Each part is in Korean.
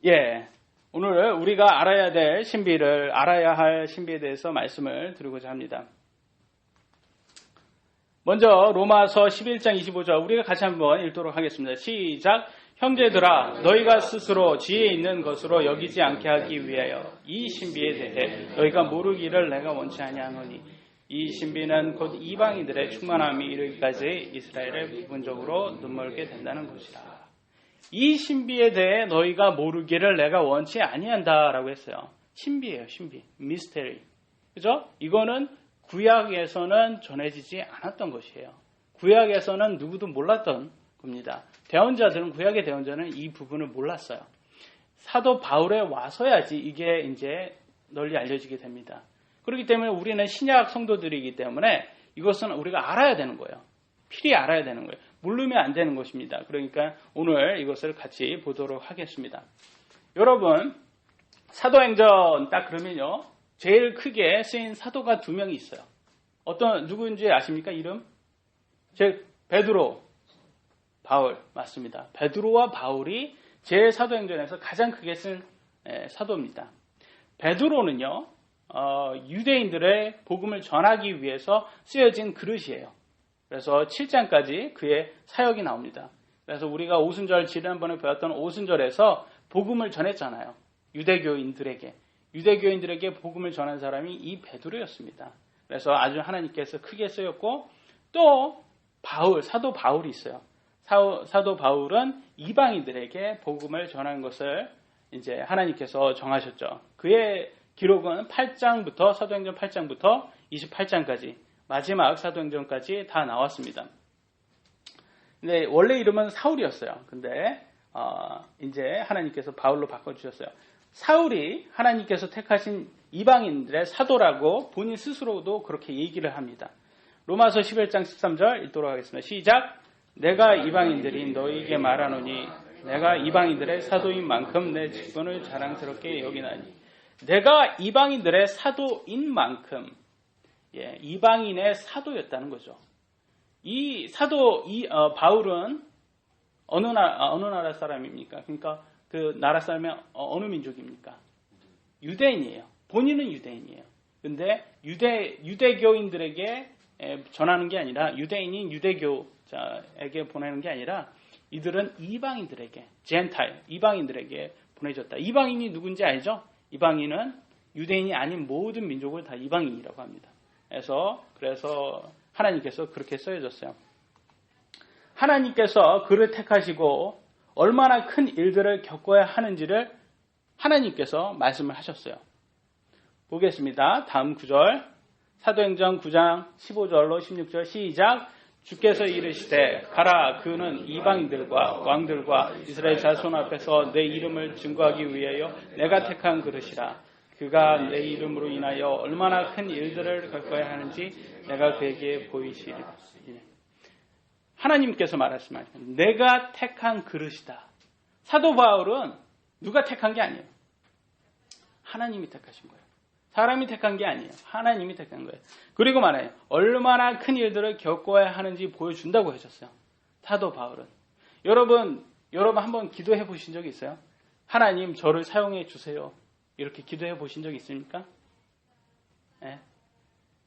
예, 오늘 우리가 알아야 할 신비에 대해서 말씀을 드리고자 합니다. 먼저 로마서 11장 25절 우리가 같이 한번 읽도록 하겠습니다. 시작. 형제들아 너희가 스스로 지혜 있는 것으로 여기지 않게 하기 위하여 이 신비에 대해 너희가 모르기를 내가 원치 아니하노니 이 신비는 곧 이방인들의 충만함이 이르기까지 이스라엘을 부분적으로 눈멀게 된다는 것이라. 이 신비에 대해 너희가 모르기를 내가 원치 아니한다라고 했어요. 신비예요, 신비. 미스테리. 그죠? 이거는 구약에서는 전해지지 않았던 것이에요. 구약에서는 누구도 몰랐던 겁니다. 대언자들은, 구약의 대언자는 이 부분을 몰랐어요. 사도 바울에 와서야지 이게 이제 널리 알려지게 됩니다. 그렇기 때문에 우리는 신약 성도들이기 때문에 이것은 우리가 알아야 되는 거예요. 필히 알아야 되는 거예요. 모르면 안 되는 것입니다. 그러니까 오늘 이것을 같이 보도록 하겠습니다. 여러분, 사도행전 딱 그러면요. 제일 크게 쓰인 사도가 2명이 있어요. 누구인지 아십니까? 이름? 베드로, 바울. 맞습니다. 베드로와 바울이 제일 사도행전에서 가장 크게 쓴 사도입니다. 베드로는요. 유대인들의 복음을 전하기 위해서 쓰여진 그릇이에요. 그래서 7장까지 그의 사역이 나옵니다. 그래서 우리가 오순절 지난번에 배웠던 오순절에서 복음을 전했잖아요. 유대교인들에게 복음을 전한 사람이 이 베드로였습니다. 그래서 아주 하나님께서 크게 쓰였고 또 사도 바울이 있어요. 사도 바울은 이방인들에게 복음을 전한 것을 이제 하나님께서 정하셨죠. 그의 기록은 사도행전 8장부터 28장까지 마지막 사도행전까지 다 나왔습니다. 근데 원래 이름은 사울이었어요. 근데 이제 하나님께서 바울로 바꿔주셨어요. 사울이 하나님께서 택하신 이방인들의 사도라고 본인 스스로도 그렇게 얘기를 합니다. 로마서 11장 13절 읽도록 하겠습니다. 시작. 내가 이방인들이 너희에게 말하노니 내가 이방인들의 사도인 만큼 내 직분을 자랑스럽게 여기나니. 내가 이방인들의 사도인 만큼, 이방인의 사도였다는 거죠. 바울은 어느 나라 사람입니까? 그러니까 그 나라 사람이 어느 민족입니까? 유대인이에요. 본인은 유대인이에요. 근데 유대교인들에게 전하는 게 아니라, 유대인인 유대교자에게 보내는 게 아니라 이들은 이방인들에게, 이방인들에게 보내줬다. 이방인이 누군지 알죠? 이방인은 유대인이 아닌 모든 민족을 다 이방인이라고 합니다. 그래서 하나님께서 그렇게 써여졌어요. 하나님께서 그를 택하시고 얼마나 큰 일들을 겪어야 하는지를 하나님께서 말씀을 하셨어요. 보겠습니다. 다음 9절. 사도행전 9장 15절로 16절 시작. 주께서 이르시되 가라. 그는 이방인들과 왕들과 이스라엘 자손 앞에서 내 이름을 증거하기 위하여 내가 택한 그릇이라. 그가 내 이름으로 인하여 얼마나 큰 일들을 겪어야 하는지 내가 그에게 보이시리라. 하나님께서 말씀하십니다. 내가 택한 그릇이다. 사도 바울은 누가 택한 게 아니에요. 하나님이 택하신 거예요. 사람이 택한 게 아니에요. 하나님이 택한 거예요. 그리고 말해요. 얼마나 큰 일들을 겪어야 하는지 보여준다고 하셨어요. 사도 바울은. 여러분 한번 기도해 보신 적이 있어요? 하나님 저를 사용해 주세요. 이렇게 기도해 보신 적이 있습니까? 네.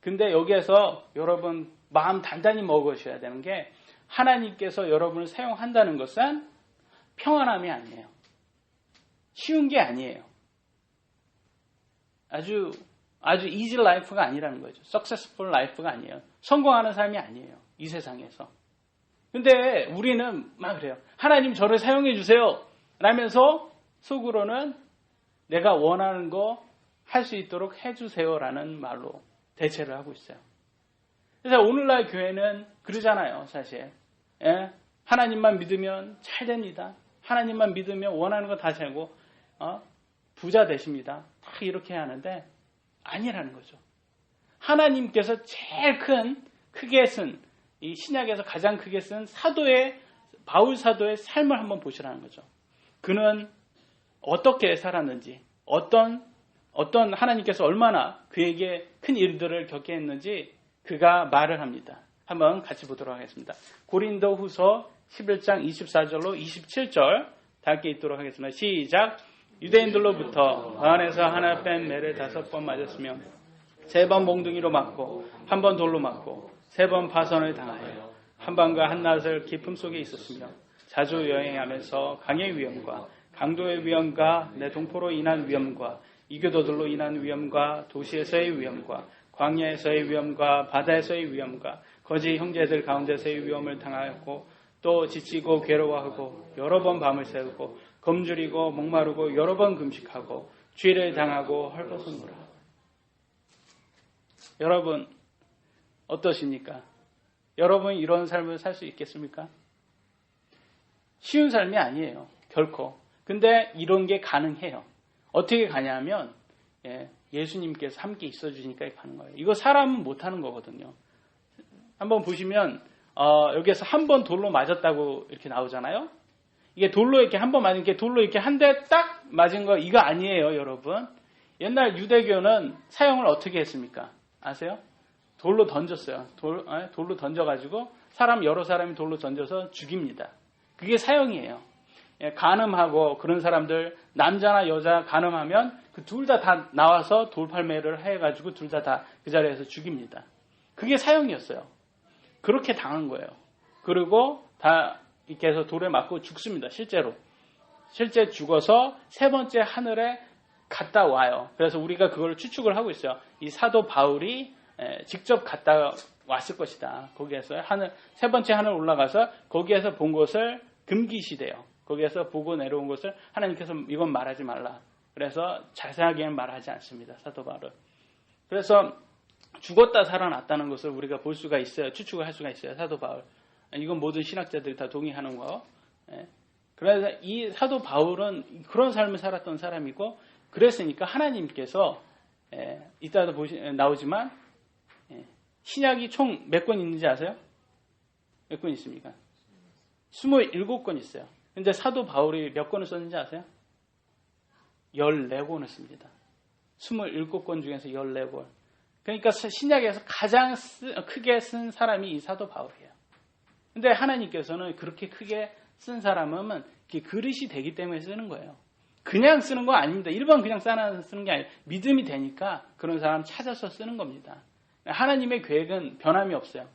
근데 여기에서 여러분 마음 단단히 먹으셔야 되는 게 하나님께서 여러분을 사용한다는 것은 평안함이 아니에요. 쉬운 게 아니에요. 아주 easy life가 아니라는 거죠. successful life가 아니에요. 성공하는 삶이 아니에요. 이 세상에서. 근데 우리는 막 그래요. 하나님 저를 사용해 주세요. 라면서 속으로는 내가 원하는 거 할 수 있도록 해주세요라는 말로 대체를 하고 있어요. 그래서 오늘날 교회는 그러잖아요, 사실. 하나님만 믿으면 잘 됩니다. 하나님만 믿으면 원하는 거 다 되고 부자 되십니다. 다 이렇게 해야 하는데 아니라는 거죠. 하나님께서 제일 크게 쓴 이 신약에서 가장 크게 쓴 바울 사도의 삶을 한번 보시라는 거죠. 그는 어떻게 살았는지, 어떤 하나님께서 얼마나 그에게 큰 일들을 겪게 했는지 그가 말을 합니다. 한번 같이 보도록 하겠습니다. 고린도후서 11장 24절로 27절 다 함께 읽도록 하겠습니다. 시작. 유대인들로부터 안에서 하나 뺀 매를 5번 맞았으며 3번 몽둥이로 맞고 1번 돌로 맞고 3번 파선을 당하여 한밤과 한낮을 기품 속에 있었으며 자주 여행하면서 강의 위험과 강도의 위험과 내 동포로 인한 위험과 이교도들로 인한 위험과 도시에서의 위험과 광야에서의 위험과 바다에서의 위험과 거짓 형제들 가운데서의 위험을 당하였고 또 지치고 괴로워하고 여러 번 밤을 새우고 굶주리고 목마르고 여러 번 금식하고 죄를 당하고 헐벗은노라. 여러분 어떠십니까? 여러분 이런 삶을 살 수 있겠습니까? 쉬운 삶이 아니에요. 결코. 근데 이런 게 가능해요. 어떻게 가냐면 예수님께서 함께 있어주시니까 가는 거예요. 이거 사람은 못하는 거거든요. 한번 보시면 여기에서 한 번 돌로 맞았다고 이렇게 나오잖아요. 이게 돌로 이렇게 한 번 맞은 게 돌로 이렇게 한 대 딱 맞은 거 이거 아니에요, 여러분. 옛날 유대교는 사형을 어떻게 했습니까? 아세요? 돌로 던졌어요. 돌로 던져가지고 여러 사람이 돌로 던져서 죽입니다. 그게 사형이에요. 간음하고 그런 사람들 남자나 여자 간음하면 그 둘 다 나와서 돌팔매를 해가지고 둘 다 그 자리에서 죽입니다. 그게 사형이었어요. 그렇게 당한 거예요. 그리고 다 이렇게 해서 돌에 맞고 죽습니다. 실제 죽어서 3번째 하늘에 갔다 와요. 그래서 우리가 그걸 추측을 하고 있어요. 이 사도 바울이 직접 갔다 왔을 것이다. 거기에서 3번째 하늘 올라가서 거기에서 본 것을 금기시대요. 거기에서 보고 내려온 것을 하나님께서 이건 말하지 말라. 그래서 자세하게는 말하지 않습니다. 사도 바울은. 그래서 죽었다 살아났다는 것을 우리가 볼 수가 있어요. 추측을 할 수가 있어요. 사도 바울. 이건 모든 신학자들이 다 동의하는 거. 그래서 이 사도 바울은 그런 삶을 살았던 사람이고 그랬으니까 하나님께서 이따도 나오지만 신약이 총 몇 권 있는지 아세요? 몇 권 있습니까? 27권 있어요. 근데 사도 바울이 몇 권을 썼는지 아세요? 14권을 씁니다. 27권 중에서 14권. 그러니까 신약에서 가장 크게 쓴 사람이 이 사도 바울이에요. 근데 하나님께서는 그렇게 크게 쓴 사람은 그릇이 되기 때문에 쓰는 거예요. 그냥 쓰는 거 아닙니다. 일반 그냥 쓰는 게 아니에요. 믿음이 되니까 그런 사람 찾아서 쓰는 겁니다. 하나님의 계획은 변함이 없어요.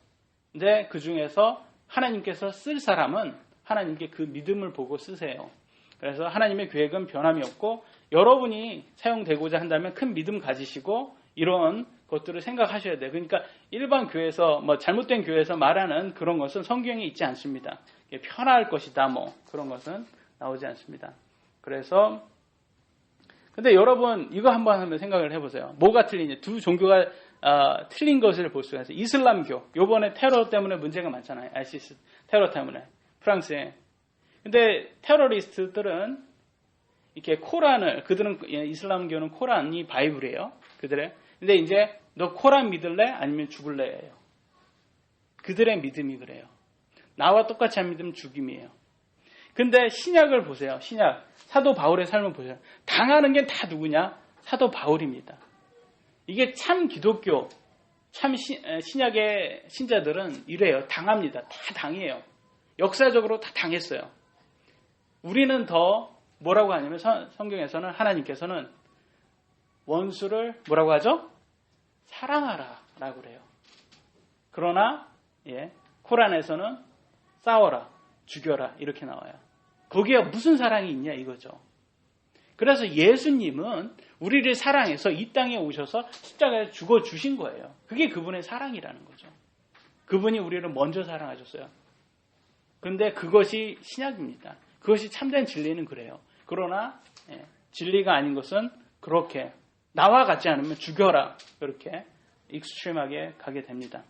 근데 그 중에서 하나님께서 쓸 사람은 하나님께 그 믿음을 보고 쓰세요. 그래서 하나님의 계획은 변함이 없고 여러분이 사용되고자 한다면 큰 믿음 가지시고 이런 것들을 생각하셔야 돼요. 그러니까 일반 교회에서 잘못된 교회에서 말하는 그런 것은 성경에 있지 않습니다. 편할 것이다 그런 것은 나오지 않습니다. 그래서 근데 여러분 이거 한번 생각을 해보세요. 뭐가 틀리냐? 두 종교가 틀린 것을 볼 수가 있어요. 이슬람교 요번에 테러 때문에 문제가 많잖아요. ISIS 테러 때문에 프랑스에. 근데 테러리스트들은 이렇게 코란을 그들은 이슬람교는 코란이 바이블이에요. 그들의. 근데 이제 너 코란 믿을래? 아니면 죽을래예요. 그들의 믿음이 그래요. 나와 똑같이 안 믿으면 죽임이에요. 근데 신약을 보세요. 신약 사도 바울의 삶을 보세요. 당하는 게 다 누구냐? 사도 바울입니다. 이게 참 기독교, 참 신약의 신자들은 이래요. 당합니다. 다 당해요. 역사적으로 다 당했어요. 우리는 더 뭐라고 하냐면 성경에서는 하나님께서는 원수를 뭐라고 하죠? 사랑하라 라고 그래요. 그러나 코란에서는 싸워라, 죽여라 이렇게 나와요. 거기에 무슨 사랑이 있냐 이거죠. 그래서 예수님은 우리를 사랑해서 이 땅에 오셔서 십자가에 죽어주신 거예요. 그게 그분의 사랑이라는 거죠. 그분이 우리를 먼저 사랑하셨어요. 그런데 그것이 신약입니다. 그것이 참된 진리는 그래요. 그러나 진리가 아닌 것은 그렇게 나와 같지 않으면 죽여라 그렇게 익스트림하게 가게 됩니다.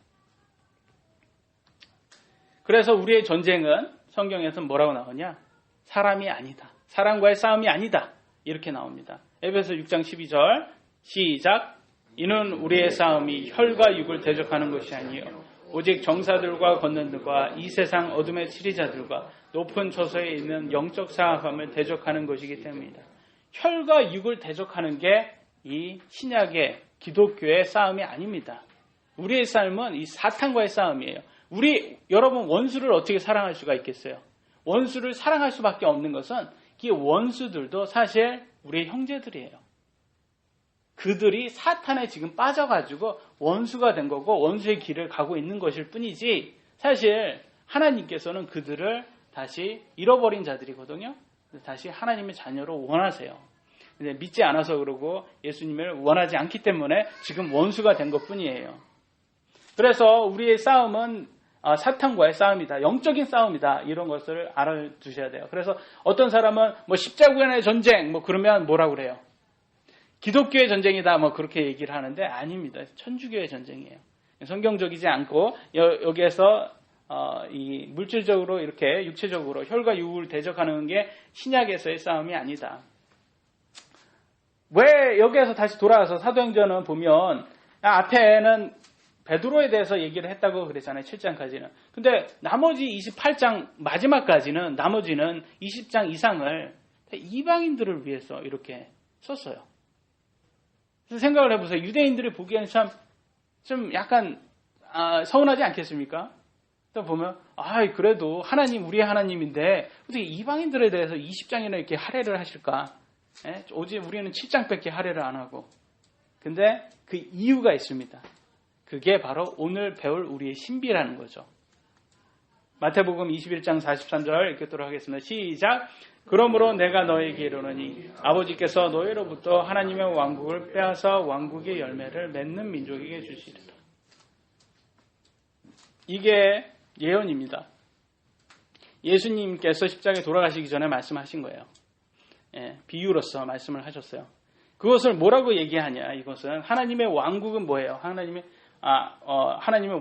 그래서 우리의 전쟁은 성경에서 뭐라고 나오냐? 사람이 아니다. 사람과의 싸움이 아니다. 이렇게 나옵니다. 에베소 6장 12절 시작. 이는 우리의 싸움이 혈과 육을 대적하는 것이 아니요 오직 정사들과 권능들과 이 세상 어둠의 치리자들과 높은 처소에 있는 영적 상악함을 대적하는 것이기 때문이다. 혈과 육을 대적하는 게 이 신약의 기독교의 싸움이 아닙니다. 우리의 삶은 이 사탄과의 싸움이에요. 여러분 원수를 어떻게 사랑할 수가 있겠어요? 원수를 사랑할 수밖에 없는 것은 이 원수들도 사실 우리의 형제들이에요. 그들이 사탄에 지금 빠져가지고 원수가 된 거고 원수의 길을 가고 있는 것일 뿐이지 사실 하나님께서는 그들을 다시 잃어버린 자들이거든요. 다시 하나님의 자녀로 원하세요. 근데 믿지 않아서 그러고 예수님을 원하지 않기 때문에 지금 원수가 된 것뿐이에요. 그래서 우리의 싸움은 사탄과의 싸움이다. 영적인 싸움이다. 이런 것을 알아두셔야 돼요. 그래서 어떤 사람은 뭐 십자군의 전쟁 뭐 그러면 뭐라고 그래요? 기독교의 전쟁이다. 뭐 그렇게 얘기를 하는데 아닙니다. 천주교의 전쟁이에요. 성경적이지 않고 여기에서 이 물질적으로 이렇게 육체적으로 혈과 육을 대적하는 게 신약에서의 싸움이 아니다. 왜 여기에서 다시 돌아와서 사도행전은 보면 앞에는 베드로에 대해서 얘기를 했다고 그랬잖아요. 7장까지는. 근데 나머지 28장 마지막까지는 나머지는 20장 이상을 이방인들을 위해서 이렇게 썼어요. 그래서 생각을 해보세요. 유대인들이 보기에는 좀 약간 서운하지 않겠습니까? 또 보면 그래도 하나님 우리의 하나님인데 어떻게 이방인들에 대해서 20장이나 이렇게 할애를 하실까? 오직 우리는 7장밖에 할애를 안 하고. 근데 그 이유가 있습니다. 그게 바로 오늘 배울 우리의 신비라는 거죠. 마태복음 21장 43절 읽도록 하겠습니다. 시작. 그러므로 내가 너에게 이르노니 아버지께서 너희로부터 하나님의 왕국을 빼앗아 왕국의 열매를 맺는 민족에게 주시리라. 이게 예언입니다. 예수님께서 십자가에 돌아가시기 전에 말씀하신 거예요. 비유로서 말씀을 하셨어요. 그것을 뭐라고 얘기하냐? 이것은 하나님의 왕국은 뭐예요? 하나님의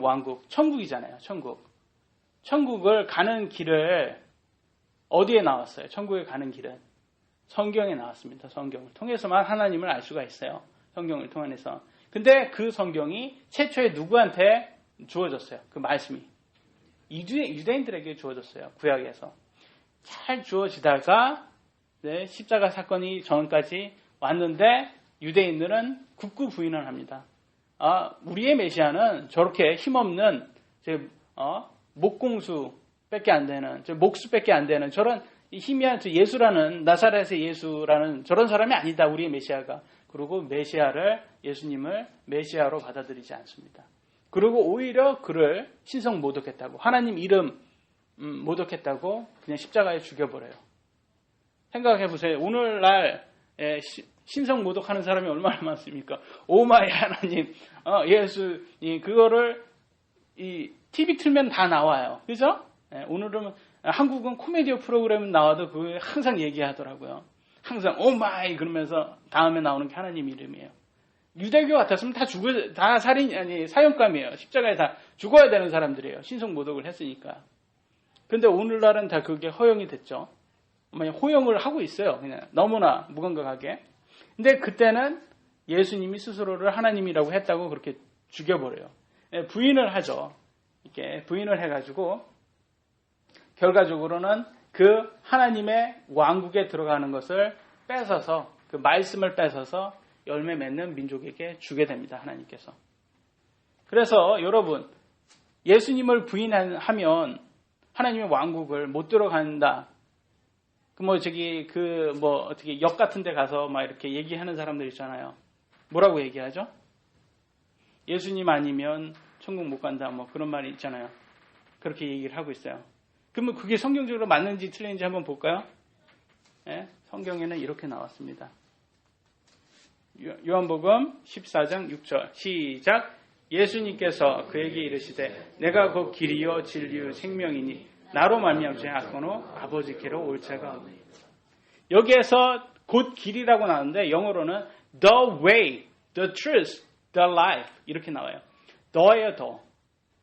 왕국, 천국이잖아요. 천국을 가는 길을 어디에 나왔어요? 천국에 가는 길은 성경에 나왔습니다. 성경을 통해서만 하나님을 알 수가 있어요. 성경을 통해서. 근데 그 성경이 최초에 누구한테 주어졌어요? 그 말씀이 유대인들에게 주어졌어요. 구약에서 잘 주어지다가 십자가 사건이 전까지 왔는데 유대인들은 굳고 부인을 합니다. 우리의 메시아는 저렇게 힘없는 목공수밖에 안 되는 목수밖에 안 되는 저런 희미한 예수라는 나사렛의 예수라는 저런 사람이 아니다. 우리의 메시아가. 그리고 예수님을 메시아로 받아들이지 않습니다. 그리고 오히려 그를 신성 모독했다고 하나님 이름 모독했다고 그냥 십자가에 죽여버려요. 생각해보세요. 오늘날 신성 모독하는 사람이 얼마나 많습니까? 오마이 하나님, 예수, 그거를 TV 틀면 다 나와요. 그죠? 오늘은 한국은 코미디어 프로그램 나와도 그걸 항상 얘기하더라고요. 항상 오마이 그러면서 다음에 나오는 게 하나님 이름이에요. 유대교 같았으면 다 사형감이에요. 십자가에 다 죽어야 되는 사람들이에요. 신성 모독을 했으니까. 근데 오늘날은 다 그게 허용이 됐죠. 호용을 하고 있어요. 그냥 너무나 무감각하게. 근데 그때는 예수님이 스스로를 하나님이라고 했다고 그렇게 죽여버려요. 부인을 하죠. 이렇게 부인을 해가지고 결과적으로는 그 하나님의 왕국에 들어가는 것을 뺏어서 그 말씀을 뺏어서 열매 맺는 민족에게 주게 됩니다. 하나님께서. 그래서 여러분 예수님을 부인하면 하나님의 왕국을 못 들어간다. 어떻게 역 같은 데 가서 막 이렇게 얘기하는 사람들 있잖아요. 뭐라고 얘기하죠? 예수님 아니면 천국 못 간다. 뭐 그런 말이 있잖아요. 그렇게 얘기를 하고 있어요. 그러면 그게 성경적으로 맞는지 틀린지 한번 볼까요? 성경에는 이렇게 나왔습니다. 요한복음 14장 6절 시작. 예수님께서 그에게 이르시되 내가 곧 길이요 진리요 생명이니 나로 말미암지 않고는 아버지께로 올 자가 없느니라. 여기에서 곧 길이라고 나오는데 영어로는 the way, the truth, the life 이렇게 나와요. 더예요, 더.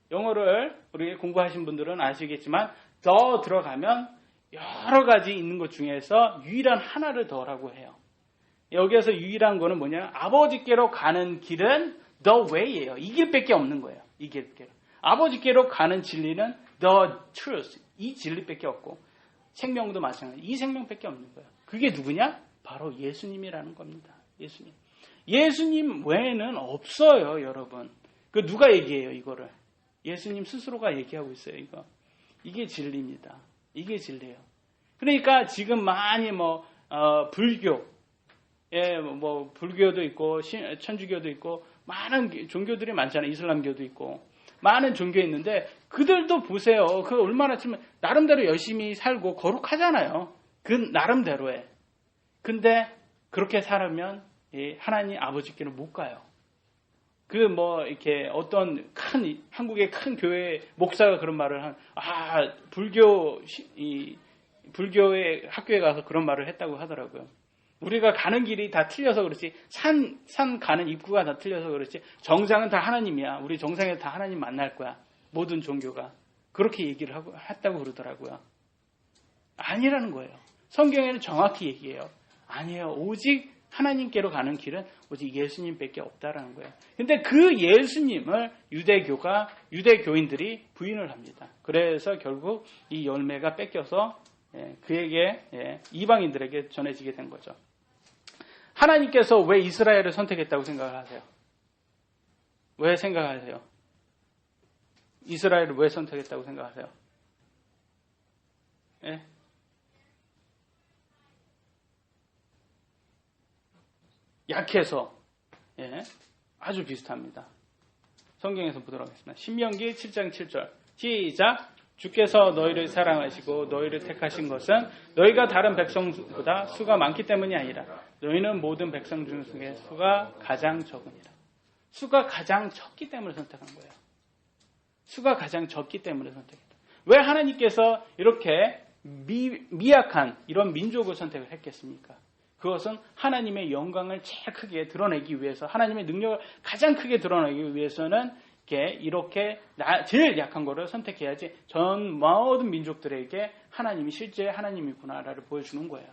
영어를 우리 공부하신 분들은 아시겠지만 더 들어가면 여러 가지 있는 것 중에서 유일한 하나를 더라고 해요. 여기에서 유일한 거는 뭐냐? 아버지께로 가는 길은 the way예요. 이 길밖에 없는 거예요. 이 길밖에. 아버지께로 가는 진리는 the truth. 이 진리밖에 없고 생명도 마찬가지. 이 생명밖에 없는 거예요. 그게 누구냐? 바로 예수님이라는 겁니다. 예수님. 예수님 외에는 없어요, 여러분. 그 누가 얘기해요, 이거를? 예수님 스스로가 얘기하고 있어요, 이거. 이게 진리입니다. 이게 진리예요. 그러니까 지금 많이 불교, 예, 뭐 불교도 있고 천주교도 있고 많은 종교들이 많잖아요. 이슬람교도 있고 많은 종교 있는데 그들도 보세요. 그 얼마나 좀 나름대로 열심히 살고 거룩하잖아요. 그 나름대로에. 근데 그렇게 살면 하나님 아버지께는 못 가요. 그 뭐 이렇게 어떤 한국의 큰 교회 목사가 그런 말을 불교의 학교에 가서 그런 말을 했다고 하더라고요. 우리가 가는 길이 다 틀려서 그렇지, 산 가는 입구가 다 틀려서 그렇지, 정상은 다 하나님이야. 우리 정상에 다 하나님 만날 거야. 모든 종교가. 그렇게 얘기를 했다고 그러더라고요. 아니라는 거예요. 성경에는 정확히 얘기해요. 아니에요. 오직 하나님께로 가는 길은 오직 예수님밖에 없다라는 거예요. 근데 그 예수님을 유대교인들이 부인을 합니다. 그래서 결국 이 열매가 뺏겨서 그에게 이방인들에게 전해지게 된 거죠. 하나님께서 왜 이스라엘을 선택했다고 생각을 하세요? 왜 생각하세요? 이스라엘을 왜 선택했다고 생각하세요? 예? 약해서. 아주 비슷합니다. 성경에서 보도록 하겠습니다. 신명기 7장 7절 시작. 주께서 너희를 사랑하시고 너희를 택하신 것은 너희가 다른 백성보다 수가 많기 때문이 아니라 너희는 모든 백성 중에 수가 가장 적으니라. 수가 가장 적기 때문에 선택한 거예요. 수가 가장 적기 때문에 선택했다. 왜 하나님께서 이렇게 미약한 이런 민족을 선택을 했겠습니까? 그것은 하나님의 영광을 제일 크게 드러내기 위해서, 하나님의 능력을 가장 크게 드러내기 위해서는 이렇게 제일 약한 거를 선택해야지 전 모든 민족들에게 하나님이 실제 하나님이구나를 보여주는 거예요.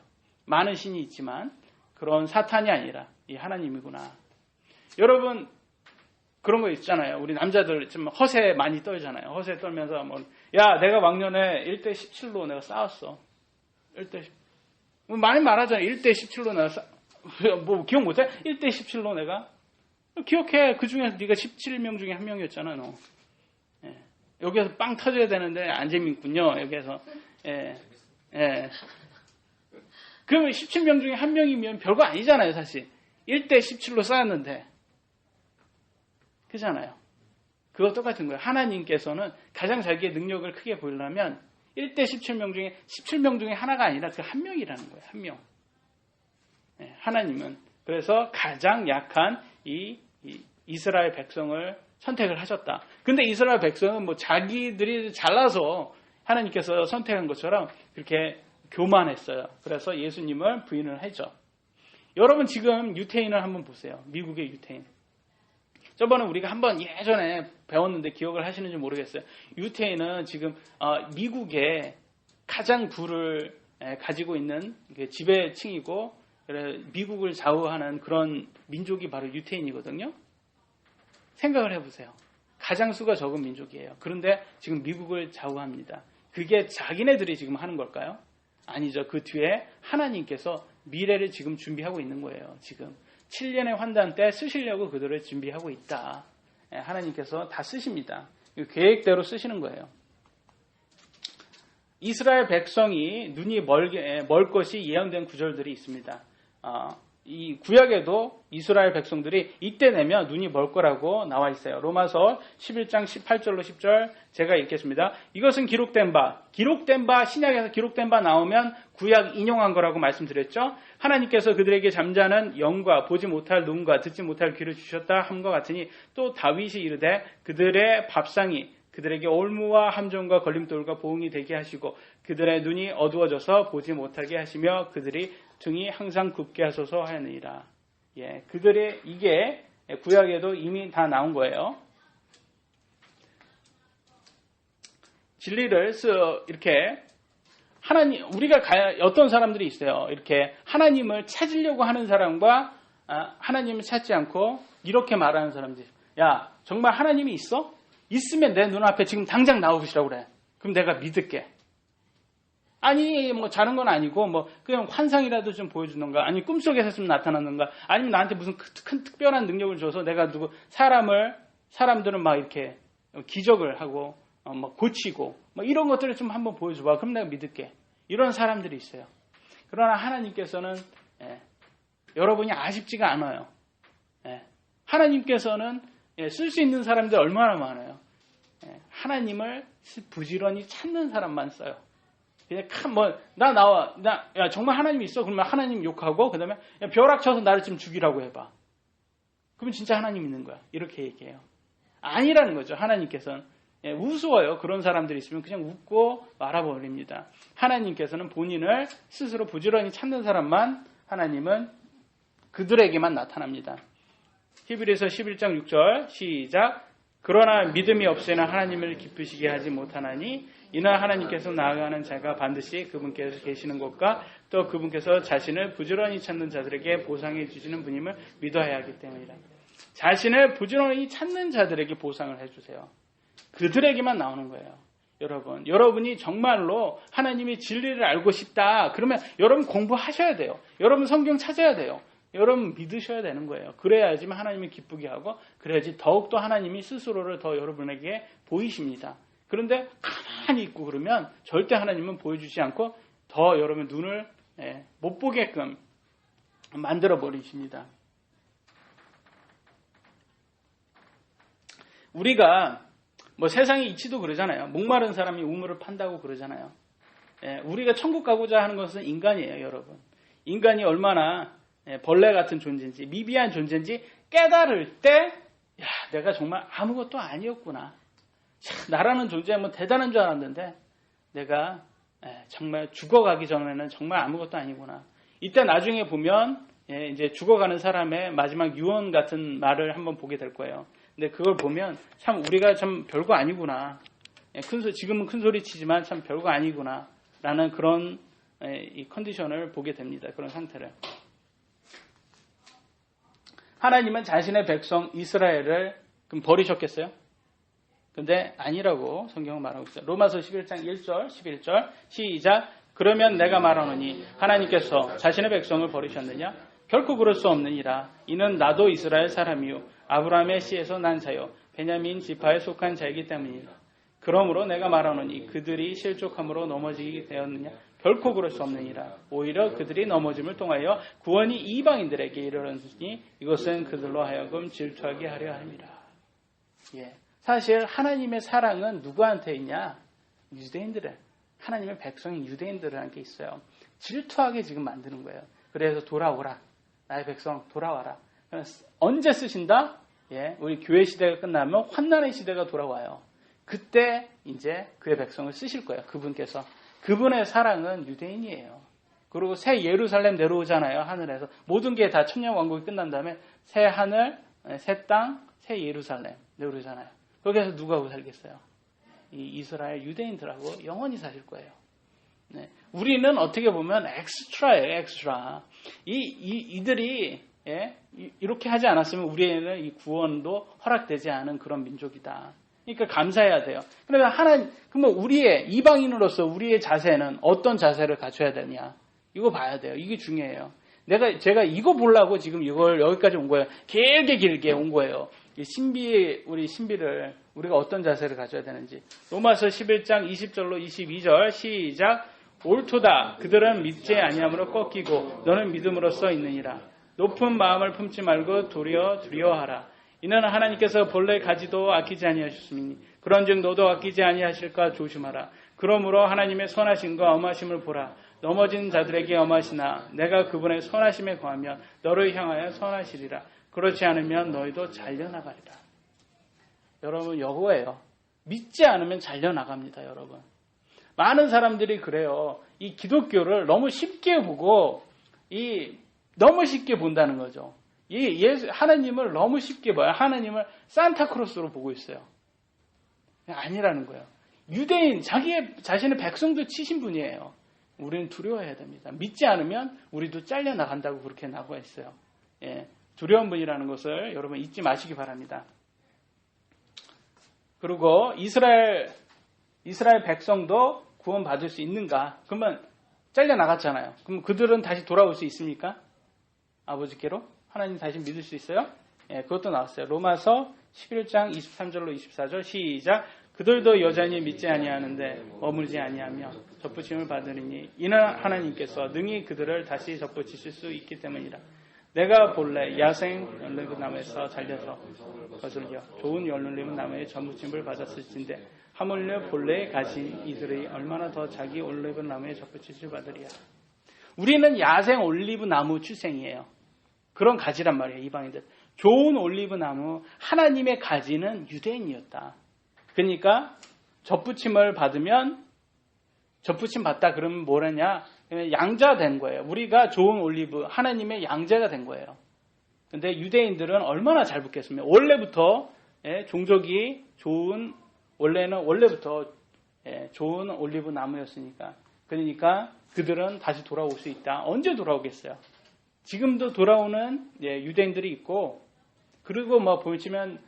많은 신이 있지만 그런 사탄이 아니라 이 하나님이구나. 여러분 그런 거 있잖아요. 우리 남자들 좀 허세 많이 떨잖아요. 허세 떨면서 야 내가 왕년에 1대 17로 내가 싸웠어. 1대 많이 말하잖아요. 1대 17로 내가 기억 못해? 1대 17로 내가 기억해. 그 중에서 네가 17명 중에 한 명이었잖아, 너. 여기에서 빵 터져야 되는데 안 재밌군요. 여기에서. 그러면 17명 중에 한 명이면 별거 아니잖아요, 사실. 1대 17로 쌓았는데. 그잖아요. 그거 똑같은 거예요. 하나님께서는 가장 자기의 능력을 크게 보이려면 1대 17명 중에 하나가 아니라 그 한 명이라는 거예요. 한 명. 하나님은 그래서 가장 약한 이 이스라엘 백성을 선택을 하셨다. 근데 이스라엘 백성은 자기들이 잘나서 하나님께서 선택한 것처럼 그렇게 교만했어요. 그래서 예수님을 부인을 했죠. 여러분 지금 유태인을 한번 보세요. 미국의 유태인. 저번에 우리가 한번 예전에 배웠는데 기억을 하시는지 모르겠어요. 유태인은 지금 미국의 가장 부를 가지고 있는 지배층이고 미국을 좌우하는 그런 민족이 바로 유태인이거든요. 생각을 해보세요. 가장 수가 적은 민족이에요. 그런데 지금 미국을 좌우합니다. 그게 자기네들이 지금 하는 걸까요? 아니죠. 그 뒤에 하나님께서 미래를 지금 준비하고 있는 거예요. 지금 7년의 환단 때 쓰시려고 그들을 준비하고 있다. 하나님께서 다 쓰십니다. 계획대로 쓰시는 거예요. 이스라엘 백성이 눈이 멀 것이 예언된 구절들이 있습니다. 이 구약에도 이스라엘 백성들이 이때 되면 눈이 멀 거라고 나와 있어요. 로마서 11장 18절로 10절 제가 읽겠습니다. 이것은 기록된 바 신약에서 기록된 바 나오면 구약 인용한 거라고 말씀드렸죠. 하나님께서 그들에게 잠자는 영과 보지 못할 눈과 듣지 못할 귀를 주셨다 함과 같으니 또 다윗이 이르되 그들의 밥상이 그들에게 올무와 함정과 걸림돌과 보응이 되게 하시고 그들의 눈이 어두워져서 보지 못하게 하시며 그들이 등이 항상 굽게 하소서 하느니라. 그들의 이게 구약에도 이미 다 나온 거예요. 진리를 이렇게 우리가 어떤 사람들이 있어요. 이렇게 하나님을 찾으려고 하는 사람과 하나님을 찾지 않고 이렇게 말하는 사람들. 야, 정말 하나님이 있어? 있으면 내 눈앞에 지금 당장 나오시라고 그래. 그럼 내가 믿을게. 아니 자는 건 아니고 그냥 환상이라도 좀 보여주는가, 아니 꿈속에서 좀 나타나는가, 아니면 나한테 무슨 큰 특별한 능력을 줘서 내가 사람들은 막 이렇게 기적을 하고 고치고 이런 것들을 좀 한번 보여줘봐. 그럼 내가 믿을게. 이런 사람들이 있어요. 그러나 하나님께서는 여러분이 아쉽지가 않아요. 예. 하나님께서는 쓸 수 있는 사람들 얼마나 많아요. 예. 하나님을 부지런히 찾는 사람만 써요. 그냥 야, 정말 하나님 있어? 그러면 하나님 욕하고, 그 다음에 벼락 쳐서 나를 좀 죽이라고 해봐. 그러면 진짜 하나님 있는 거야. 이렇게 얘기해요. 아니라는 거죠. 하나님께서는. 우스워요. 그런 사람들이 있으면 그냥 웃고 말아버립니다. 하나님께서는 본인을 스스로 부지런히 찾는 사람만 하나님은 그들에게만 나타납니다. 히브리서 11장 6절 시작. 그러나 믿음이 없으나 하나님을 기쁘시게 하지 못하나니 이나 하나님께서 나아가는 자가 반드시 그분께서 계시는 것과 또 그분께서 자신을 부지런히 찾는 자들에게 보상해 주시는 분임을 믿어야 하기 때문이다. 자신을 부지런히 찾는 자들에게 보상을 해주세요. 그들에게만 나오는 거예요. 여러분이 정말로 하나님의 진리를 알고 싶다. 그러면 여러분 공부하셔야 돼요. 여러분 성경 찾아야 돼요. 여러분 믿으셔야 되는 거예요. 그래야지만 하나님이 기쁘게 하고 그래야지 더욱더 하나님이 스스로를 더 여러분에게 보이십니다. 그런데 가만히 있고 그러면 절대 하나님은 보여주지 않고 더 여러분 눈을 못 보게끔 만들어 버리십니다. 우리가 세상의 이치도 그러잖아요. 목마른 사람이 우물을 판다고 그러잖아요. 우리가 천국 가고자 하는 것은 인간이에요, 여러분. 인간이 얼마나 벌레 같은 존재인지, 미비한 존재인지 깨달을 때, 야, 내가 정말 아무것도 아니었구나. 나라는 존재는 대단한 줄 알았는데, 내가 정말 죽어가기 전에는 정말 아무것도 아니구나. 이때 나중에 보면, 이제 죽어가는 사람의 마지막 유언 같은 말을 한번 보게 될 거예요. 근데 그걸 보면 참 우리가 참 별거 아니구나. 지금은 큰 소리 치지만 참 별거 아니구나. 라는 그런 이 컨디션을 보게 됩니다. 그런 상태를. 하나님은 자신의 백성 이스라엘을 그럼 버리셨겠어요? 근데 아니라고 성경은 말하고 있어요. 로마서 11장 1절, 11절 시작. 그러면 내가 말하노니 하나님께서 자신의 백성을 버리셨느냐? 결코 그럴 수 없느니라. 이는 나도 이스라엘 사람이요 아브라함의 씨에서 난 자요 베냐민 지파에 속한 자이기 때문이라. 그러므로 내가 말하노니 그들이 실족함으로 넘어지게 되었느냐? 결코 그럴 수 없느니라. 오히려 그들이 넘어짐을 통하여 구원이 이방인들에게 이르렀으니 이것은 그들로 하여금 질투하게 하려 함이라. 사실 하나님의 사랑은 누구한테 있냐? 유대인들의, 하나님의 백성인 유대인들한테 있어요. 질투하게 지금 만드는 거예요. 그래서 돌아오라. 나의 백성 돌아와라. 언제 쓰신다? 우리 교회 시대가 끝나면 환난의 시대가 돌아와요. 그때 이제 그의 백성을 쓰실 거예요. 그분께서. 그분의 사랑은 유대인이에요. 그리고 새 예루살렘 내려오잖아요. 하늘에서. 모든 게 다 천년왕국이 끝난 다음에 새 하늘, 새 땅, 새 예루살렘 내려오잖아요. 거기에서 누구하고 살겠어요? 이 이스라엘 유대인들하고 영원히 사실 거예요. 우리는 어떻게 보면 엑스트라예요, 엑스트라. 이들이 이렇게 하지 않았으면 우리에는 이 구원도 허락되지 않은 그런 민족이다. 그러니까 감사해야 돼요. 그러면 우리의 이방인으로서 우리의 자세는 어떤 자세를 갖춰야 되냐? 이거 봐야 돼요. 이게 중요해요. 제가 이거 보려고 지금 이걸 여기까지 온 거예요. 길게 온 거예요. 우리 신비를 우리가 어떤 자세를 가져야 되는지. 로마서 11장 20절로 22절 시작. 옳도다. 그들은 믿지 아니함으로 꺾이고 너는 믿음으로써 있느니라. 높은 마음을 품지 말고 도리어 두려워하라. 이는 하나님께서 본래 가지도 아끼지 아니하셨으니 그런즉 너도 아끼지 아니하실까 조심하라. 그러므로 하나님의 선하심과 엄하심을 보라. 넘어진 자들에게 엄하시나 내가 그분의 선하심에 거하면 너를 향하여 선하시리라. 그렇지 않으면 너희도 잘려나가리라. 여러분 여거예요. 믿지 않으면 잘려나갑니다. 여러분. 많은 사람들이 그래요. 이 기독교를 너무 쉽게 보고 너무 쉽게 본다는 거죠. 하나님을 너무 쉽게 봐요. 하나님을 산타크로스로 보고 있어요. 아니라는 거예요. 유대인, 자신의 백성도 치신 분이에요. 우리는 두려워해야 됩니다. 믿지 않으면 우리도 잘려나간다고 그렇게 나와 있어요. 두려운 분이라는 것을 여러분 잊지 마시기 바랍니다. 그리고 이스라엘 백성도 구원받을 수 있는가? 그러면 잘려나갔잖아요. 그럼 그들은 다시 돌아올 수 있습니까? 아버지께로? 하나님 다시 믿을 수 있어요? 그것도 나왔어요. 로마서 11장 23절로 24절 시작. 그들도 여전히 믿지 아니하는데 머물지 아니하며 접붙임을 받으리니 이는 하나님께서 능히 그들을 다시 접붙이실 수 있기 때문이라. 내가 본래 야생 올리브 나무에서 잘려서 거슬려 좋은 올리브 나무의 전무침을 받았을진데 하물며 본래 가진 이들이 얼마나 더 자기 올리브 나무에 접붙이실 받으리야. 우리는 야생 올리브 나무 출생이에요. 그런 가지란 말이에요. 이방인들. 좋은 올리브 나무 하나님의 가지는 유대인이었다. 그러니까 접붙임을 받으면 접붙임 받다 그러면 뭐라냐? 양자가 된 거예요. 우리가 좋은 올리브 하나님의 양자가 된 거예요. 근데 유대인들은 얼마나 잘 붙겠습니까? 원래부터 종족이 좋은 원래부터 좋은 올리브 나무였으니까. 그러니까 그들은 다시 돌아올 수 있다. 언제 돌아오겠어요? 지금도 돌아오는 유대인들이 있고, 그리고 보시면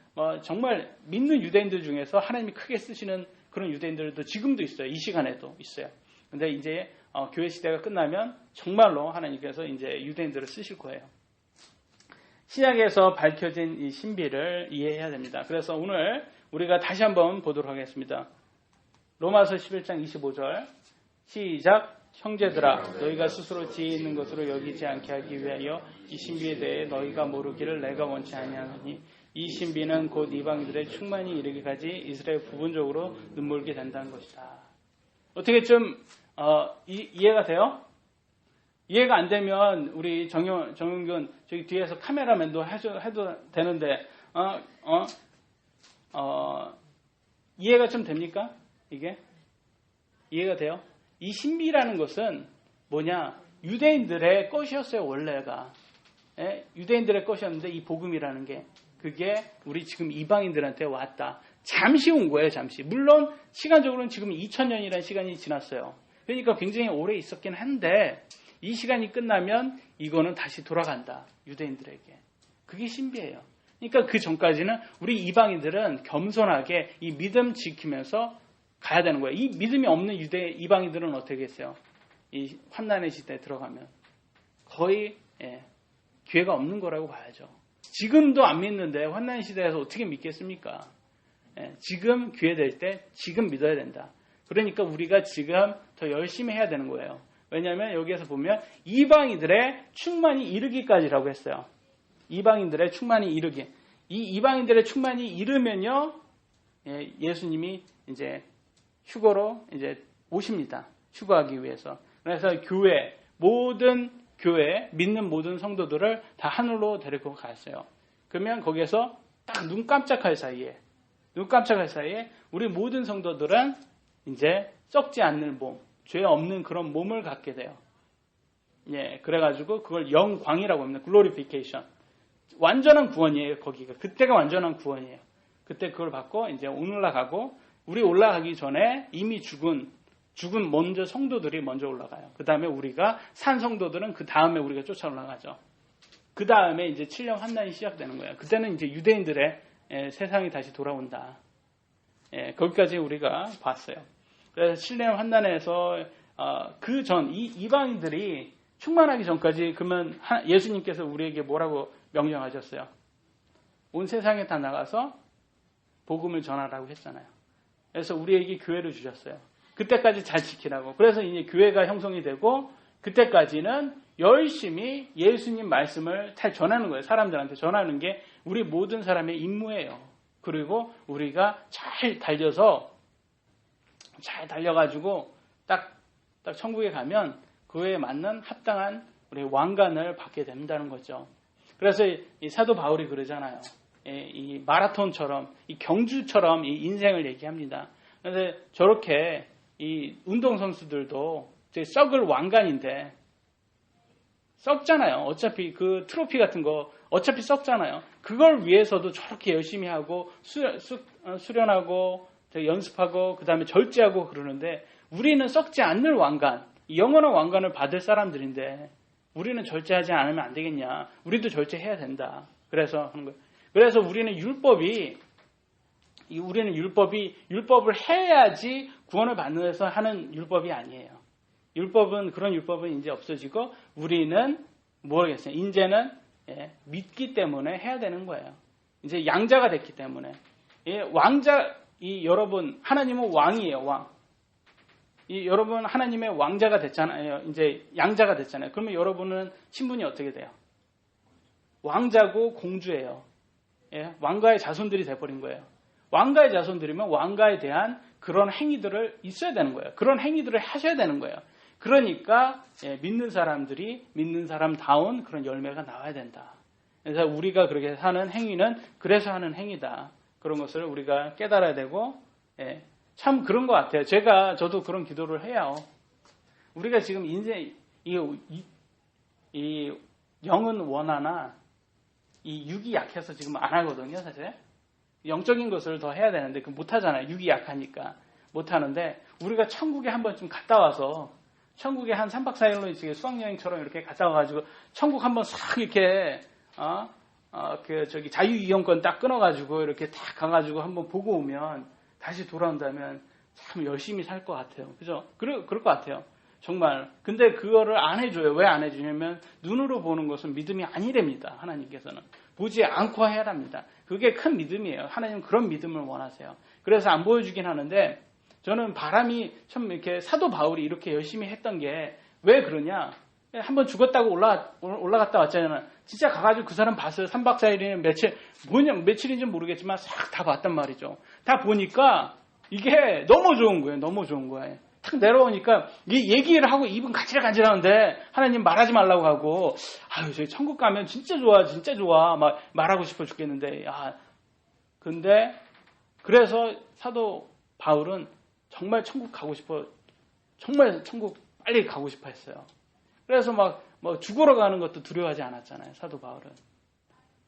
정말 믿는 유대인들 중에서 하나님이 크게 쓰시는 그런 유대인들도 지금도 있어요. 이 시간에도 있어요. 근데 이제 교회 시대가 끝나면 정말로 하나님께서 이제 유대인들을 쓰실 거예요. 신약에서 밝혀진 이 신비를 이해해야 됩니다. 그래서 오늘 우리가 다시 한번 보도록 하겠습니다. 로마서 11장 25절 시작. 형제들아 너희가 스스로 지혜 있는 것으로 여기지 않게 하기 위하여 이 신비에 대해 너희가 모르기를 내가 원치 아니하노니 이 신비는 곧 이방인들의 충만히 이르기까지 이스라엘 부분적으로 눈물게 된다는 것이다. 어떻게 좀 이해가 돼요? 이해가 안 되면 우리 정윤균 저기 뒤에서 카메라맨도 해도 되는데 이해가 좀 됩니까? 이게 이해가 돼요? 이 신비라는 것은 뭐냐? 유대인들의 것이었어요. 원래가 유대인들의 것이었는데 이 복음이라는 게 그게 우리 지금 이방인들한테 왔다. 잠시 온 거예요. 잠시. 물론 시간적으로는 지금 2000년이라는 시간이 지났어요. 그러니까 굉장히 오래 있었긴 한데 이 시간이 끝나면 이거는 다시 돌아간다. 유대인들에게. 그게 신비예요. 그러니까 그 전까지는 우리 이방인들은 겸손하게 이 믿음 지키면서 가야 되는 거예요. 이 믿음이 없는 이방인들은 어떻게 했어요? 이 환난의 시대에 들어가면 거의 기회가 없는 거라고 봐야죠. 지금도 안 믿는데 환난의 시대에서 어떻게 믿겠습니까? 지금 기회 될 때 지금 믿어야 된다. 그러니까 우리가 지금 더 열심히 해야 되는 거예요. 왜냐하면 여기에서 보면 이방인들의 충만이 이르기까지라고 했어요. 이방인들의 충만이 이르기. 이 이방인들의 충만이 이르면요, 예수님이 이제 휴거로 이제 오십니다. 휴거하기 위해서. 그래서 모든 교회, 믿는 모든 성도들을 다 하늘로 데리고 갔어요. 그러면 거기에서 딱 눈 깜짝할 사이에 우리 모든 성도들은 이제 썩지 않는 몸, 죄 없는 그런 몸을 갖게 돼요. 그래가지고 그걸 영광이라고 합니다. 글로리피케이션. 완전한 구원이에요, 거기가. 그때가 완전한 구원이에요. 그때 그걸 받고 이제 올라가고, 우리 올라가기 전에 이미 죽은 먼저 성도들이 먼저 올라가요. 그 다음에 우리가 산 성도들은 그 다음에 우리가 쫓아 올라가죠. 그 다음에 이제 7년 환난이 시작되는 거예요. 그때는 이제 유대인들의 세상이 다시 돌아온다. 거기까지 우리가 봤어요. 그래서 7년 환난에서 그 전 이방인들이 충만하기 전까지 그러면 예수님께서 우리에게 뭐라고 명령하셨어요? 온 세상에 다 나가서 복음을 전하라고 했잖아요. 그래서 우리에게 교회를 주셨어요. 그때까지 잘 지키라고. 그래서 이제 교회가 형성이 되고 그때까지는 열심히 예수님 말씀을 잘 전하는 거예요. 사람들한테 전하는 게 우리 모든 사람의 임무예요. 그리고 우리가 잘 달려가지고 딱 천국에 가면 그에 맞는 합당한 우리 왕관을 받게 된다는 거죠. 그래서 이 사도 바울이 그러잖아요. 이 마라톤처럼, 이 경주처럼 이 인생을 얘기합니다. 그래서 저렇게 이 운동선수들도 썩을 왕관인데 썩잖아요. 어차피 그 트로피 같은 거 어차피 썩잖아요. 그걸 위해서도 저렇게 열심히 하고 수련하고 연습하고 그 다음에 절제하고 그러는데 우리는 썩지 않는 왕관, 영원한 왕관을 받을 사람들인데 우리는 절제하지 않으면 안 되겠냐. 우리도 절제해야 된다. 그래서 하는 거예요. 그래서 우리는 율법을 해야지 구원을 받는 데서 하는 율법이 아니에요. 그런 율법은 이제 없어지고 우리는 모르겠어요. 이제는 믿기 때문에 해야 되는 거예요. 이제 양자가 됐기 때문에. 여러분, 하나님은 왕이에요, 왕. 여러분, 하나님의 왕자가 됐잖아요. 이제 양자가 됐잖아요. 그러면 여러분은 신분이 어떻게 돼요? 왕자고 공주예요. 예, 왕가의 자손들이 돼버린 거예요. 왕가의 자손들이면 왕가에 대한 그런 행위들을 있어야 되는 거예요. 그런 행위들을 하셔야 되는 거예요. 그러니까 믿는 사람들이 믿는 사람다운 그런 열매가 나와야 된다. 그래서 우리가 그렇게 사는 행위는 그래서 하는 행위다. 그런 것을 우리가 깨달아야 되고 참 그런 것 같아요. 저도 그런 기도를 해요. 우리가 지금 인생 이 영은 원하나 이 육이 약해서 지금 안 하거든요, 사실. 영적인 것을 더 해야 되는데 그 못 하잖아요. 육이 약하니까 못 하는데 우리가 천국에 한번 좀 갔다 와서 천국에 한 3박 4일로 지금 수학여행처럼 이렇게 갔다 와가지고 천국 한번 싹 이렇게 자유이용권 딱 끊어가지고 이렇게 딱 가가지고 한번 보고 오면 다시 돌아온다면 참 열심히 살 것 같아요. 그죠? 그럴 것 같아요. 정말. 근데 그거를 안 해줘요. 왜 안 해주냐면 눈으로 보는 것은 믿음이 아니랍니다. 하나님께서는. 보지 않고 해야 합니다. 그게 큰 믿음이에요. 하나님은 그런 믿음을 원하세요. 그래서 안 보여주긴 하는데 저는 바람이 참 이렇게 사도 바울이 이렇게 열심히 했던 게 왜 그러냐? 한번 죽었다고 올라갔다 왔잖아요. 진짜 가가지고 그 사람 봤어요. 3박 4일이면 며칠인지 모르겠지만 싹 다 봤단 말이죠. 다 보니까 이게 너무 좋은 거예요. 너무 좋은 거예요. 탁 내려오니까 얘기를 하고 입은 간질간질하는데 하나님 말하지 말라고 하고 아유 저희 천국 가면 진짜 좋아 막 말하고 싶어 죽겠는데 근데 그래서 사도 바울은 정말 천국 가고 싶어 정말 천국 빨리 가고 싶어 했어요. 그래서 막 죽으러 가는 것도 두려워하지 않았잖아요. 사도 바울은.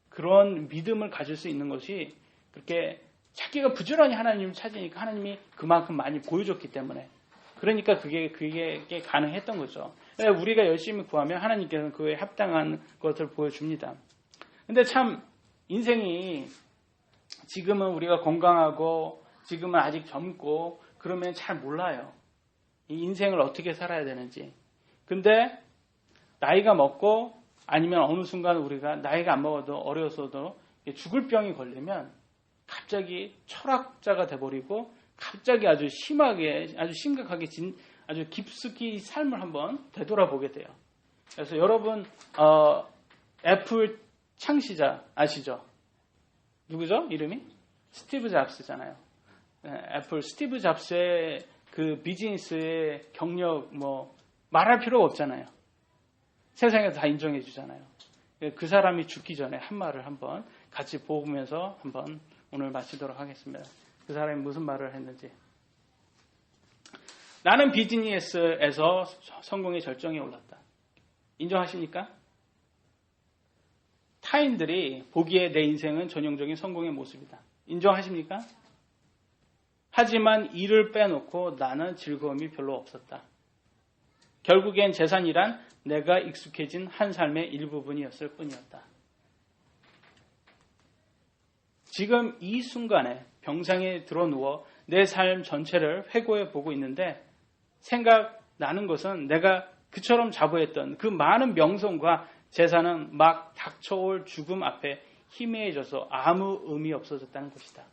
그런 믿음을 가질 수 있는 것이 그렇게 자기가 부지런히 하나님을 찾으니까 하나님이 그만큼 많이 보여줬기 때문에 그러니까 그게 가능했던 거죠. 우리가 열심히 구하면 하나님께서는 그에 합당한 것을 보여줍니다. 근데 참 인생이 지금은 우리가 건강하고 지금은 아직 젊고 그러면 잘 몰라요. 이 인생을 어떻게 살아야 되는지. 근데 나이가 먹고 아니면 어느 순간 우리가 나이가 안 먹어도 어려서도 죽을 병이 걸리면 갑자기 철학자가 돼버리고 갑자기 아주 심하게 아주 심각하게 아주 깊숙이 삶을 한번 되돌아보게 돼요. 그래서 여러분 애플 창시자 아시죠? 누구죠? 이름이? 스티브 잡스잖아요. 애플 스티브 잡스의 그 비즈니스의 경력 말할 필요가 없잖아요. 세상에서 다 인정해 주잖아요. 그 사람이 죽기 전에 한 말을 한번 같이 보면서 한번 오늘 마치도록 하겠습니다. 그 사람이 무슨 말을 했는지. 나는 비즈니스에서 성공의 절정에 올랐다. 인정하십니까? 타인들이 보기에 내 인생은 전형적인 성공의 모습이다. 인정하십니까? 하지만 이를 빼놓고 나는 즐거움이 별로 없었다. 결국엔 재산이란 내가 익숙해진 한 삶의 일부분이었을 뿐이었다. 지금 이 순간에 병상에 드러누워 내 삶 전체를 회고해 보고 있는데 생각나는 것은 내가 그처럼 자부했던 그 많은 명성과 재산은 막 닥쳐올 죽음 앞에 희미해져서 아무 의미 없어졌다는 것이다.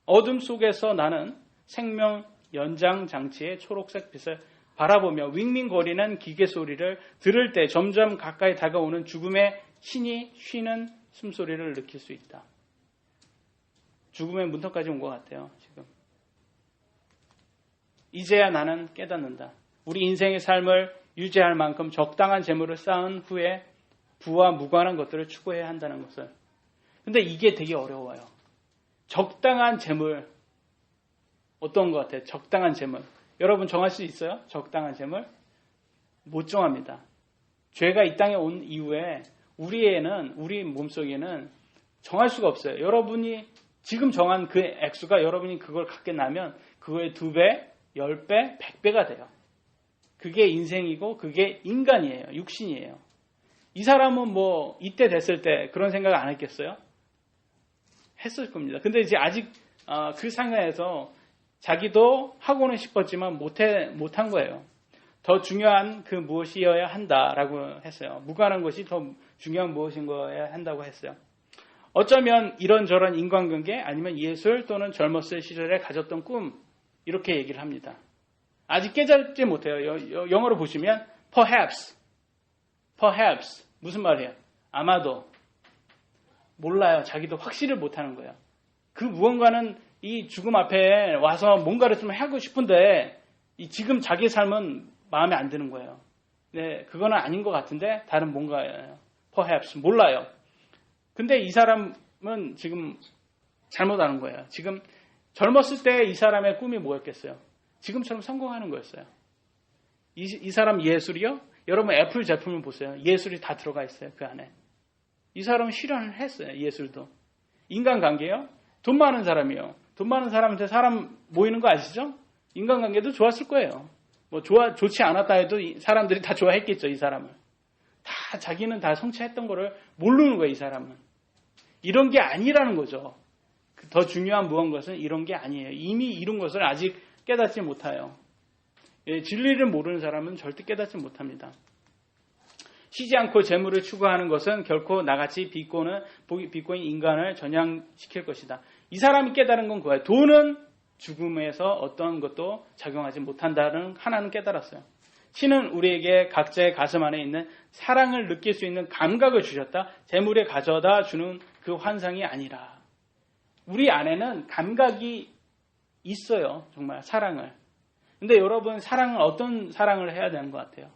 어둠 속에서 나는 생명 연장 장치의 초록색 빛을 바라보며 윙윙거리는 기계 소리를 들을 때 점점 가까이 다가오는 죽음의 신이 쉬는 숨소리를 느낄 수 있다. 죽음의 문턱까지 온 것 같아요. 지금. 이제야 나는 깨닫는다. 우리 인생의 삶을 유지할 만큼 적당한 재물을 쌓은 후에 부와 무관한 것들을 추구해야 한다는 것을. 근데 이게 되게 어려워요. 적당한 재물. 어떤 것 같아요? 적당한 재물. 여러분 정할 수 있어요? 적당한 재물? 못 정합니다. 죄가 이 땅에 온 이후에 우리 몸속에는 정할 수가 없어요. 여러분이 지금 정한 그 액수가 여러분이 그걸 갖게 나면 그거의 2배, 10배, 100배가 돼요. 그게 인생이고 그게 인간이에요. 육신이에요. 이 사람은 이때 됐을 때 그런 생각 안 했겠어요? 했을 겁니다. 근데 이제 아직 그 상황에서 자기도 하고는 싶었지만 못한 거예요. 더 중요한 그 무엇이어야 한다라고 했어요. 무관한 것이 더 중요한 무엇인 거여야 한다고 했어요. 어쩌면 이런저런 인간관계 아니면 예술 또는 젊었을 시절에 가졌던 꿈 이렇게 얘기를 합니다. 아직 깨닫지 못해요. 영어로 보시면 perhaps 무슨 말이에요? 아마도 몰라요. 자기도 확신을 못하는 거예요. 그 무언가는 이 죽음 앞에 와서 뭔가를 좀 하고 싶은데 지금 자기의 삶은 마음에 안 드는 거예요. 네, 그거는 아닌 것 같은데 다른 뭔가예요. Perhaps 몰라요. 근데 이 사람은 지금 잘못 아는 거예요. 지금 젊었을 때 이 사람의 꿈이 뭐였겠어요? 지금처럼 성공하는 거였어요. 이 사람 예술이요? 여러분 애플 제품을 보세요. 예술이 다 들어가 있어요. 그 안에. 이 사람은 실현을 했어요. 예술도. 인간관계요? 돈 많은 사람이요. 돈 많은 사람한테 사람 모이는 거 아시죠? 인간관계도 좋았을 거예요. 뭐 좋지 않았다 해도 사람들이 다 좋아했겠죠. 이 사람을. 다 자기는 다 성취했던 거를 모르는 거예요. 이 사람은. 이런 게 아니라는 거죠. 더 중요한 무언가는 이런 게 아니에요. 이미 이룬 것을 아직 깨닫지 못해요. 진리를 모르는 사람은 절대 깨닫지 못합니다. 쉬지 않고 재물을 추구하는 것은 결코 나같이 비꼬인 인간을 전향시킬 것이다. 이 사람이 깨달은 건 그거예요. 돈은 죽음에서 어떤 것도 작용하지 못한다는 하나는 깨달았어요. 신은 우리에게 각자의 가슴 안에 있는 사랑을 느낄 수 있는 감각을 주셨다. 재물에 가져다 주는 그 환상이 아니라 우리 안에는 감각이 있어요. 정말 사랑을. 근데 여러분 사랑은 어떤 사랑을 해야 되는 것 같아요?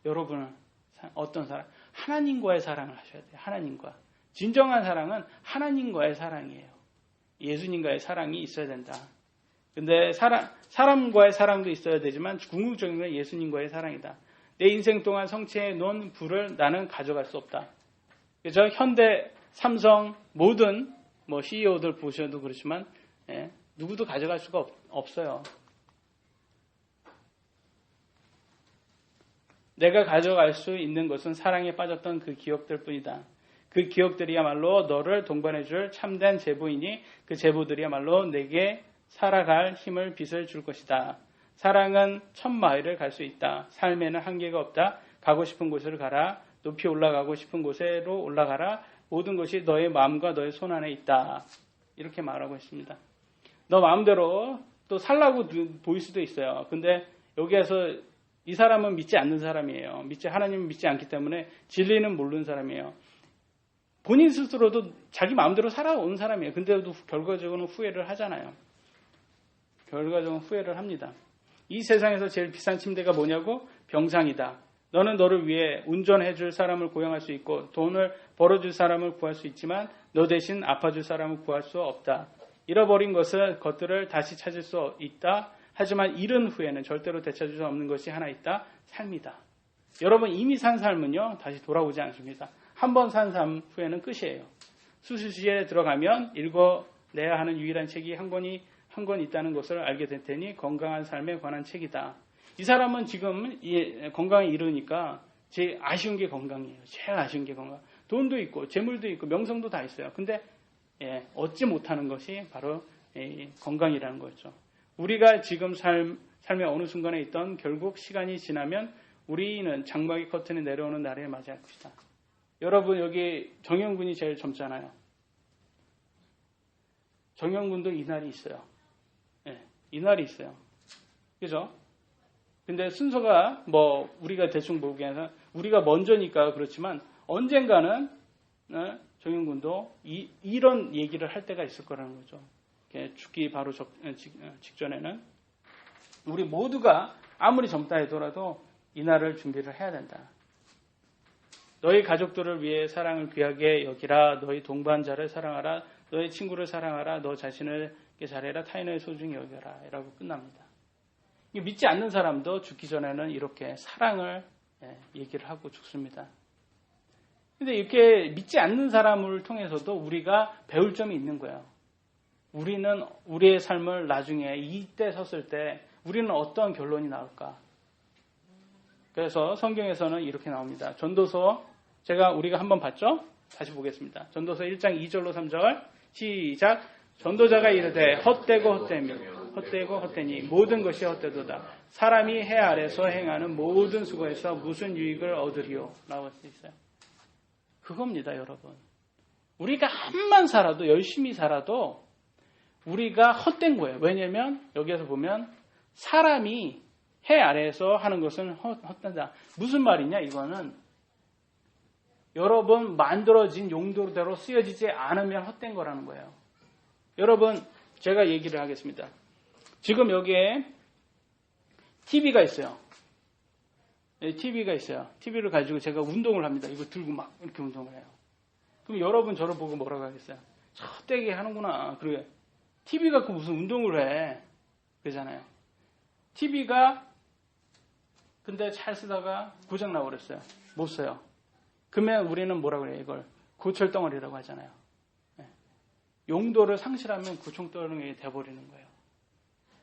여러분은 어떤 사랑? 하나님과의 사랑을 하셔야 돼요. 하나님과. 진정한 사랑은 하나님과의 사랑이에요. 예수님과의 사랑이 있어야 된다. 근데 사람과의 사랑도 있어야 되지만 궁극적인 건 예수님과의 사랑이다. 내 인생 동안 성취해 놓은 부를 나는 가져갈 수 없다. 그래서 현대, 삼성 모든 CEO들 보셔도 그렇지만 누구도 가져갈 수가 없어요. 내가 가져갈 수 있는 것은 사랑에 빠졌던 그 기억들 뿐이다. 그 기억들이야말로 너를 동반해 줄 참된 제보이니 그 제보들이야말로 내게 살아갈 힘을 빛을 줄 것이다. 사랑은 1000마일을 갈 수 있다. 삶에는 한계가 없다. 가고 싶은 곳으로 가라. 높이 올라가고 싶은 곳으로 올라가라. 모든 것이 너의 마음과 너의 손 안에 있다. 이렇게 말하고 있습니다. 너 마음대로 또 살라고 보일 수도 있어요. 근데 여기에서 이 사람은 믿지 않는 사람이에요. 하나님은 믿지 않기 때문에 진리는 모르는 사람이에요. 본인 스스로도 자기 마음대로 살아온 사람이에요. 근데도 결과적으로는 후회를 하잖아요. 결과적으로 후회를 합니다. 이 세상에서 제일 비싼 침대가 뭐냐고? 병상이다. 너는 너를 위해 운전해 줄 사람을 고용할 수 있고 돈을 벌어줄 사람을 구할 수 있지만 너 대신 아파줄 사람을 구할 수 없다. 잃어버린 것들을 다시 찾을 수 있다. 하지만 잃은 후에는 절대로 되찾을 수 없는 것이 하나 있다. 삶이다. 여러분 이미 산 삶은요. 다시 돌아오지 않습니다. 한 번 산 삶 후에는 끝이에요. 수술실에 들어가면 읽어내야 하는 유일한 책이 한 권 있다는 것을 알게 될 테니 건강한 삶에 관한 책이다. 이 사람은 지금 건강을 잃으니까 제일 아쉬운 게 건강이에요. 제일 아쉬운 게 건강. 돈도 있고 재물도 있고 명성도 다 있어요. 근데 얻지 못하는 것이 바로 건강이라는 거죠. 우리가 지금 삶의 어느 순간에 있던 결국 시간이 지나면 우리는 장막의 커튼이 내려오는 날에 맞이할 것이다. 여러분 여기 정영군이 제일 젊잖아요. 정영군도 이 날이 있어요. 이 날이 있어요. 그죠? 근데 순서가 우리가 대충 보기에는 우리가 먼저니까 그렇지만 언젠가는 정영군도 이런 얘기를 할 때가 있을 거라는 거죠. 죽기 바로 직전에는 우리 모두가 아무리 젊다 하더라도 이 날을 준비를 해야 된다. 너희 가족들을 위해 사랑을 귀하게 여기라. 너희 동반자를 사랑하라. 너희 친구를 사랑하라. 너 자신을 잘해라. 타인을 소중히 여겨라. 라고 끝납니다. 믿지 않는 사람도 죽기 전에는 이렇게 사랑을 얘기를 하고 죽습니다. 근데 이렇게 믿지 않는 사람을 통해서도 우리가 배울 점이 있는 거예요. 우리는 우리의 삶을 나중에 이때 섰을 때 우리는 어떤 결론이 나올까? 그래서 성경에서는 이렇게 나옵니다. 전도서 우리가 한번 봤죠? 다시 보겠습니다. 전도서 1장 2절로 3절 시작. 전도자가 이르되 헛되고 헛되니 모든 것이 헛되도다. 사람이 해 아래서 행하는 모든 수고에서 무슨 유익을 얻으리요? 라고 있어요. 그겁니다, 여러분. 우리가 한만 살아도 열심히 살아도 우리가 헛된 거예요. 왜냐하면 여기에서 보면 사람이 해 아래에서 하는 것은 헛된다. 무슨 말이냐? 이거는 여러 번 만들어진 용도대로 쓰여지지 않으면 헛된 거라는 거예요. 여러분, 제가 얘기를 하겠습니다. 지금 여기에 TV가 있어요. TV가 있어요. TV를 가지고 제가 운동을 합니다. 이거 들고 막 이렇게 운동을 해요. 그럼 여러분 저를 보고 뭐라고 하겠어요? 헛되게 하는구나. 그래. TV 갖고 무슨 운동을 해. 그러잖아요. TV가 근데 잘 쓰다가 고장 나버렸어요. 못 써요. 그러면 우리는 뭐라고 그래요? 이걸 고철덩어리라고 하잖아요. 용도를 상실하면 고철덩어리 돼버리는 거예요.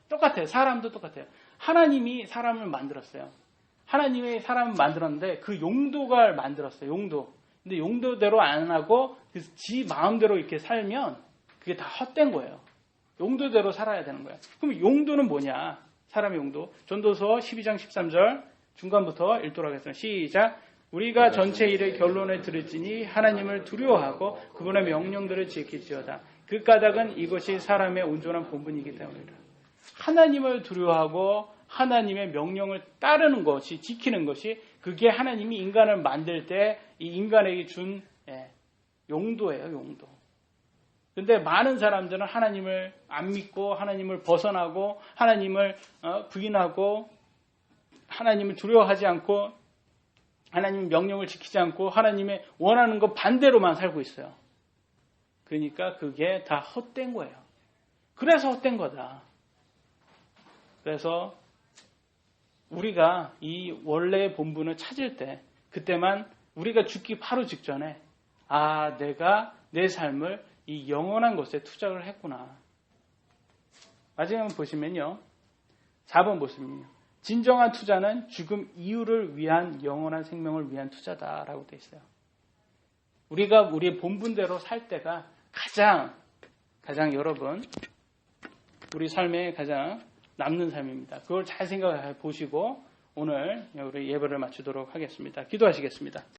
똑같아요. 사람도 똑같아요. 하나님이 사람을 만들었어요. 하나님이 사람을 만들었는데 그 용도가 만들었어요. 용도. 근데 용도대로 안 하고 지 마음대로 이렇게 살면 그게 다 헛된 거예요. 용도대로 살아야 되는 거예요. 그럼 용도는 뭐냐? 사람의 용도. 전도서 12장 13절 중간부터 읽도록 하겠습니다. 시작. 우리가 전체 일의 결론을 들을지니 하나님을 두려워하고 그분의 명령들을 지킬지어다. 그 까닭은 이것이 사람의 온전한 본분이기 때문이다. 하나님을 두려워하고 하나님의 명령을 따르는 것이, 지키는 것이 그게 하나님이 인간을 만들 때 이 인간에게 준 용도예요. 용도. 근데 많은 사람들은 하나님을 안 믿고 하나님을 벗어나고 하나님을 부인하고 하나님을 두려워하지 않고 하나님의 명령을 지키지 않고 하나님의 원하는 것 반대로만 살고 있어요. 그러니까 그게 다 헛된 거예요. 그래서 헛된 거다. 그래서 우리가 이 원래의 본분을 찾을 때 그때만 우리가 죽기 바로 직전에 내가 내 삶을 이 영원한 것에 투자를 했구나. 마지막 보시면요. 4번 보시면요. 진정한 투자는 죽음 이후를 위한 영원한 생명을 위한 투자다라고 되어 있어요. 우리가 우리의 본분대로 살 때가 가장 여러분 우리 삶에 가장 남는 삶입니다. 그걸 잘 생각해 보시고 오늘 우리 예배를 마치도록 하겠습니다. 기도하시겠습니다.